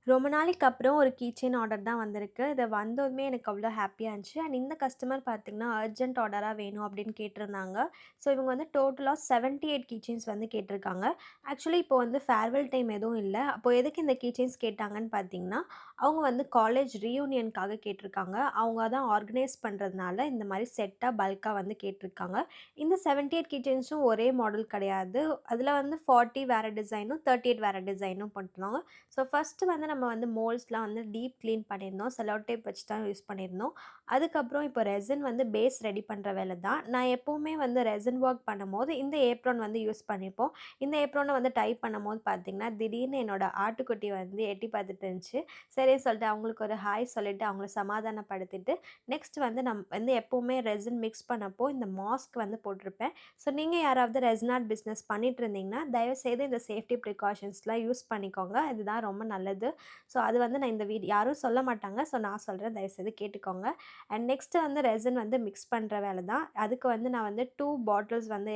ரொம்ப நாளைக்கு அப்புறம் ஒரு கீ செயின் ஆர்டர் தான் வந்திருக்கு. இது வந்ததுமே எனக்கு அவ்வளோ ஹாப்பியா இருந்துச்சு. அண்ட் இந்த கஸ்டமர் பார்த்தீங்கன்னா, அர்ஜென்ட் ஆர்டரா வேணும் அப்படின்னு கேட்டிருந்தாங்க. ஸோ இவங்க வந்து டோட்டலா 78 கீ செயின்ஸ் வந்து கேட்டிருக்காங்க. ஆக்சுவலி இப்போ வந்து ஃபேர்வெல் டைம் எதுவும் இல்ல. அப்போ எதுக்கு இந்த கீ செயின்ஸ் கேட்டாங்கன்னு பார்த்தீங்கன்னா, அவங்க வந்து காலேஜ் ரீயூனியனுக்காக கேட்டிருக்காங்க. அவங்க தான் ஆர்கனைஸ் பண்றதுனால இந்த மாரி செட்டா பல்க்கா வந்து கேட்டிருக்காங்க. இந்த 78 கீ செயின்ஸும் ஒரே மாடல் கிடையாது. அதில வந்து 40 வேற டிசைனும், 38 வேற டிசைனும் போட்டிருந்தாங்க. ஸோ ஃபஸ்ட்டு வந்து நம்ம வந்து மோல்ட்ஸ்லாம் வந்து டீப் கிளீன் பண்ணியிருந்தோம். செல்லோ டேப் வச்சு தான் யூஸ் பண்ணியிருந்தோம். அதுக்கப்புறம் இப்போ ரெசின் வந்து பேஸ் ரெடி பண்ணுற வேலை தான். நான் எப்பவுமே வந்து ரெசின் ஒர்க் பண்ணும்போது இந்த ஏப்ரான் வந்து யூஸ் பண்ணிப்போம். இந்த ஏப்ரான வந்து டைப் பண்ணும்போது பார்த்தீங்கன்னா, திடீர்னு என்னோட ஆட்டுக்குட்டி வந்து எட்டி பார்த்துட்டு இருந்துச்சு. சரின்னு சொல்லிட்டு அவங்களுக்கு ஒரு ஹாய் சொல்லிட்டு அவங்கள சமாதானப்படுத்திட்டு, நெக்ஸ்ட் வந்து வந்து எப்பவுமே ரெசின் மிக்ஸ் பண்ணப்போ இந்த மாஸ்க் வந்து போட்டிருப்பேன். ஸோ நீங்க யாராவது ரெசின் ஆர்ட் பிசினஸ் பண்ணிட்டு இருந்தீங்கன்னா, தயவுசெய்து இந்த சேஃப்டி ப்ரிகாஷன்ஸ்லாம் யூஸ் பண்ணிக்கோங்க. இதுதான் ரொம்ப நல்லது. ஸோ அது வந்து நான் இந்த யாரும் சொல்ல மாட்டாங்க. ஸோ நான் சொல்றேன் தயவுசெய்து கேட்டுக்கோங்க. அண்ட் நெக்ஸ்ட்டு வந்து ரெசின் வந்து மிக்ஸ் பண்ற வேலை தான். அதுக்கு வந்து நான் வந்து 2 பாட்டில்ஸ் வந்து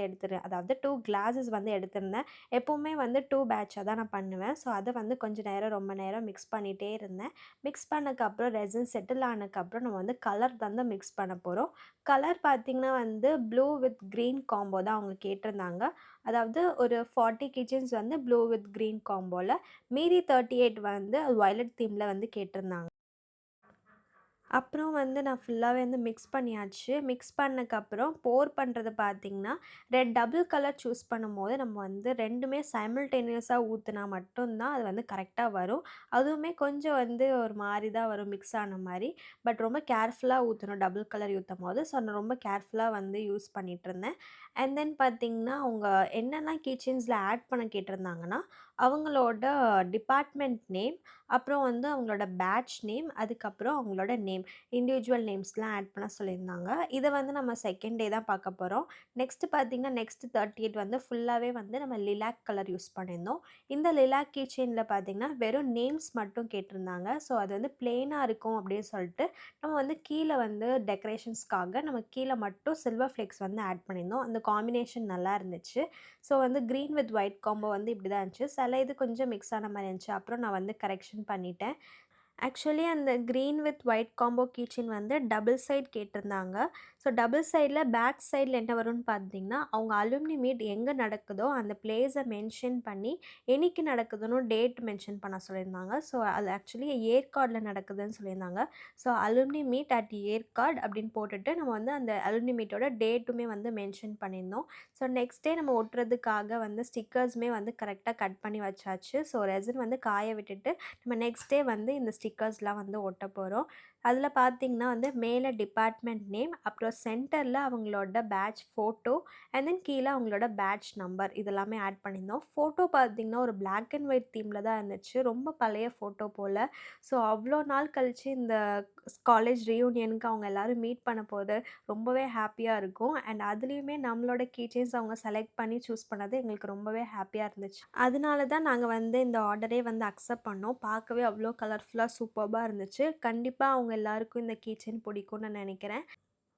அதாவது 2 கிளாஸஸ் வந்து எடுத்திருந்தேன். எப்பவுமே வந்து 2 பேட்சா தான் நான் பண்ணுவேன். ஸோ அத வந்து கொஞ்ச நேரம் ரொம்ப நேரம் மிக்ஸ் பண்ணிட்டே இருந்தேன். மிக்ஸ் பண்ணதுக்கப்புறம் ரெசின் செட்டில் ஆனதுக்கப்புறம் நம்ம வந்து கலர் வந்து மிக்ஸ் பண்ண போறோம். கலர் பார்த்தீங்கன்னா வந்து ப்ளூ வித் கிரீன் காம்போ தான் அவங்க கேட்டிருந்தாங்க. அதாவது ஒரு 40 கிச்சன்ஸ் வந்து ப்ளூ வித் கிரீன் காம்போல, மீதி 38 வந்து வயலட் தீம்ல வந்து கேட்டிருந்தாங்க. அப்புறம் வந்து நான் ஃபுல்லாவே வந்து மிக்ஸ் பண்ணியாச்சு. மிக்ஸ் பண்ணக்கப்புறம் போர் பண்றது பார்த்தீங்கன்னா, டபுள் கலர் சூஸ் பண்ணும்போது நம்ம வந்து 2மே சைமல்டேனியஸா ஊத்துனா மட்டும் தான் அது வந்து கரெக்ட்டா வரும். அதுவுமே கொஞ்சம் வந்து ஒரு மாரி தான் வரும் மிக்ஸ் ஆன மாரி. பட் ரொம்ப கேர்ஃபுல்லா ஊத்தணும் டபுள் கலர் ஊத்தும்போது. ஸோ நான் ரொம்ப கேர்ஃபுல்லா வந்து யூஸ் பண்ணிட்டுருந்தேன். அண்ட் தென் பார்த்தீங்கன்னா, அவங்க என்னெல்லாம் கீ செயின்ஸ்ல ஆட் பண்ண கேட்டிருந்தாங்கன்னா, அவங்களோட டிபார்ட்மெண்ட் நேம், அப்புறம் வந்து அவங்களோட பேட்ச் நேம், அதுக்கப்புறம் அவங்களோட நேம். இண்டிவிஜுவல் நேம்ஸ்லாம் ஆட் பண்ண சொல்லியிருந்தாங்க. இத வந்து நம்ம செகண்ட் டே தான் பார்க்க போறோம். நெக்ஸ்ட்டு பார்த்தீங்கன்னா, நெக்ஸ்ட் 38 வந்து ஃபுல்லாவே வந்து நம்ம லிலாக் கலர் யூஸ் பண்ணியிருந்தோம். இந்த லிலாக் கீ செயின்ல பார்த்தீங்கன்னா, வெறும் நேம்ஸ் மட்டும் கேட்டிருந்தாங்க. ஸோ அது வந்து பிளெயினா இருக்கும் அப்படின்னு சொல்லிட்டு, நம்ம வந்து கீழ வந்து டெக்கரேஷன்ஸ்க்காக நம்ம கீழ மட்டும் சில்வர் ஃப்ளேக்ஸ் வந்து ஆட் பண்ணியிருந்தோம். அந்த காம்பினேஷன் நல்லா இருந்துச்சு. ஸோ வந்து கிரீன் வித் ஒயிட் காம்போ வந்து இப்படி தான் இருந்துச்சு. சில இது கொஞ்சம் மிக்ஸ் ஆன மாரி இருந்துச்சு. அப்புறம் நான் வந்து கரெக்ஷன் பண்ணிட்டேன். ஆக்சுவலி அந்த green with white combo keychain வந்து டபுள் சைட் கேட்டிருந்தாங்க. ஸோ டபுள் சைடில பேக் சைடில என்ன வரும்னு பார்த்தீங்கன்னா, அவங்க அலுமினி மீட் எங்கே நடக்குதோ அந்த பிளேஸை மென்ஷன் பண்ணி, என்னைக்கு நடக்குதுன்னு டேட் மென்ஷன் பண்ண சொல்லியிருந்தாங்க. ஸோ அது ஆக்சுவலி ஏற்காடுல நடக்குதுன்னு சொல்லியிருந்தாங்க. So alumni meet at Yercaud அப்படின்னு போட்டுட்டு நம்ம வந்து அந்த அலுமினி மீட்டோட டேட்டுமே வந்து மென்ஷன் பண்ணியிருந்தோம். ஸோ நெக்ஸ்ட் டே நம்ம ஒட்டுறதுக்காக வந்து ஸ்டிக்கர்ஸுமே வந்து கரெக்ட்டா கட் பண்ணி வச்சாச்சு. ஸோ ரெசின் வந்து காய விட்டுட்டு நம்ம நெக்ஸ்ட் டே வந்து இந்த ஸ்டிக்கர்ஸ்லாம் வந்து ஒட்ட போறோம். அதில பார்த்தீங்கன்னா வந்து மேல டிபார்ட்மெண்ட் நேம், அப்புறம் சென்டர்ல அவங்களோட பேட்ச் ஃபோட்டோ, அண்ட் தென் கீழ அவங்களோட பேட்ச் நம்பர் இதெல்லாமே ஆட் பண்ணியிருந்தோம். ஃபோட்டோ பார்த்தீங்கன்னா, ஒரு பிளாக் அண்ட் ஒயிட் தீம்ல தான் இருந்துச்சு. ரொம்ப பழைய ஃபோட்டோ போல. ஸோ அவ்ளோ நாள் கழிச்சு இந்த காலேஜ் ரீயூனியனுக்கு அவங்க எல்லாரும் மீட் பண்ணபோது ரொம்பவே ஹேப்பியா இருக்கும். அண்ட் அதுலயுமே நம்மளோட கீ செயின்ஸ் அவங்க செலக்ட் பண்ணி சூஸ் பண்ணது எங்களுக்கு ரொம்பவே ஹேப்பியா இருந்துச்சு. அதனால தான் நாங்க வந்து இந்த ஆர்டரே வந்து அக்செப்ட் பண்ணோம். பார்க்கவே அவ்ளோ கலர்ஃபுல்லா சூப்பர்பா இருந்துச்சு. கண்டிப்பா அவங்க எல்லாருக்கும் இந்த கீ செயின் பிடிக்கும்னு நான் நெனைக்கிறேன்.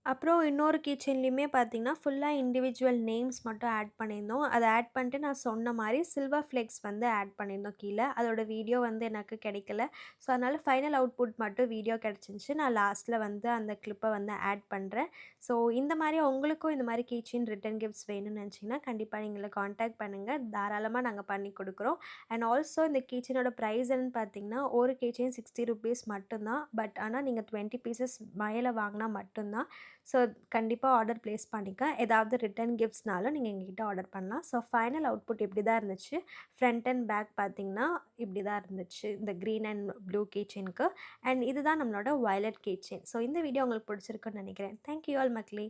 அப்புறம் இன்னொரு கிச்சன்லேயுமே பார்த்தீங்கன்னா, ஃபுல்லா இண்டிவிஜுவல் நேம்ஸ் மட்டும் ஆட் பண்ணியிருந்தோம். அத ஆட் பண்ணிட்டு நான் சொன்ன மாரி சில்வர் ஃப்ளேக்ஸ் வந்து ஆட் பண்ணியிருந்தோம் கீழ. அதோட வீடியோ வந்து எனக்கு கிடைக்கல. ஸோ, அதனால ஃபைனல் அவுட்புட் மட்டும் வீடியோ கிடைச்சிருந்துச்சு. நான் லாஸ்ட்ல வந்து அந்த கிளிப்ப வந்து ஆட் பண்றேன். ஸோ, இந்த மாரி உங்களுக்கும் இந்த மாரி கீச்செயின் ரிட்டர்ன் கிஃப்ட்ஸ் வேணும்னு நினச்சிங்கன்னா, கண்டிப்பா எங்கள கான்டாக்ட் பண்ணுங்க. தாராளமா நாங்க பண்ணி குடுக்குறோம். அண்ட் ஆல்சோ இந்த கீச்செயினோட ப்ரைஸ் என்னன்னு பார்த்தீங்கன்னா, ஒரு கீச்செயின் ₹60 மட்டும் தான். பட் ஆனா நீங்க 20 பீசஸ் மேல வாங்குனா மட்டும் தான். ஸோ கண்டிப்பா ஆர்டர் பிளேஸ் பண்ணிக்க. ஏதாவது ரிட்டர்ன் கிஃப்ட்ஸ்னாலும் நீங்க எங்ககிட்ட ஆர்டர் பண்ணலாம். ஸோ ஃபைனல் அவுட்புட் இப்படி தான் இருந்துச்சு. ஃப்ரண்ட் அண்ட் பேக் பார்த்தீங்கன்னா, இப்படி தான் இருந்துச்சு. இந்த கிரீன் அண்ட் ப்ளூ கீ செயினுக்கு. அண்ட் இதுதான் நம்மளோட வயலட் கீ செயின். ஸோ இந்த வீடியோ உங்களுக்கு பிடிச்சிருக்குன்னு நினைக்கிறேன். தேங்க் யூ ஆல் மக்களே.